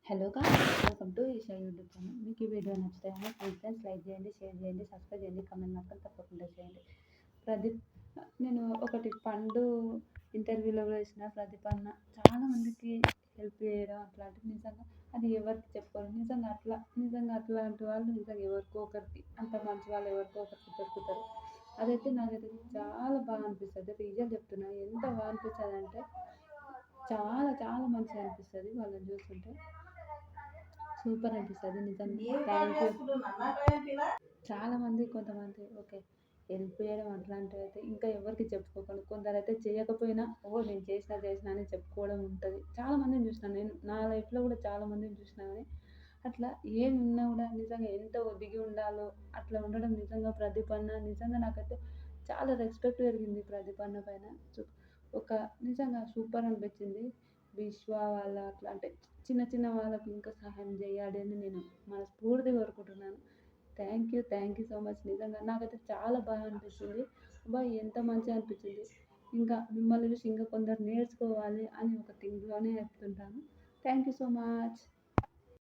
Hello guys, welcome to Eesha YouTube channel. మీకు ఈ video నచ్చుతాయని ప్లీజ్ ఫ్రెండ్స్ లైక్ చేయండి, షేర్ చేయండి, సబ్స్క్రైబ్ చేయండి, కమెంట్ మాత్రం తప్పకుండా చేయండి. ప్రదీప్, నేను ఒకటి పండు ఇంటర్వ్యూలో వేసిన ప్రదీప్ అన్న చాలా మందికి హెల్ప్ చేయడం అట్లాంటివి నిజంగా అది ఎవరికి చెప్పుకోరు. నిజంగా అట్లాంటి వాళ్ళు నిజంగా ఎవరికో ఒకరికి అంత మంచి వాళ్ళు ఎవరికో ఒకరికి దొరుకుతారు. అదైతే నాకైతే చాలా బాగా అనిపిస్తుంది. రీజన్ చెప్తున్నా, ఎంత బాగా అనిపిస్తుంది అంటే చాలా చాలా మంచిగా అనిపిస్తుంది వాళ్ళని చూస్తుంటే. సూపర్ అనిపిస్తుంది నిజంగా. Thank you. చాలామంది కొంతమంది ఓకే హెల్ప్ చేయడం అట్లాంటివి అయితే ఇంకా ఎవరికి చెప్పుకోకుండా, కొందరైతే చేయకపోయినా నేను చేసిన అని చెప్పుకోవడం ఉంటుంది. చాలామందిని చూసినా, నేను నా లైఫ్లో కూడా చాలామందిని చూసినా. కానీ అట్లా ఏమి ఉన్నా కూడా నిజంగా ఎంత ఒదిగి ఉండాలో అట్లా ఉండడం నిజంగా ప్రదీప్ అన్న నిజంగా నాకైతే చాలా రెస్పెక్ట్ పెరిగింది ప్రదీప్ అన్న పైన. ఒక నిజంగా సూపర్ అనిపించింది. విశ్వ వాళ్ళ అట్లా అంటే చిన్న చిన్న వాళ్ళకు ఇంకా సహాయం చేయాలి అని నేను మనస్ఫూర్తిగా కోరుకుంటున్నాను. Thank you so much. నిజంగా నాకైతే చాలా బాగా అనిపించింది. ఎంత మంచిగా అనిపించింది. ఇంకా మిమ్మల్ని చూసి ఇంకా కొందరు నేర్చుకోవాలి అని ఒక థింగ్లోనే చెప్తుంటాను. Thank you so much.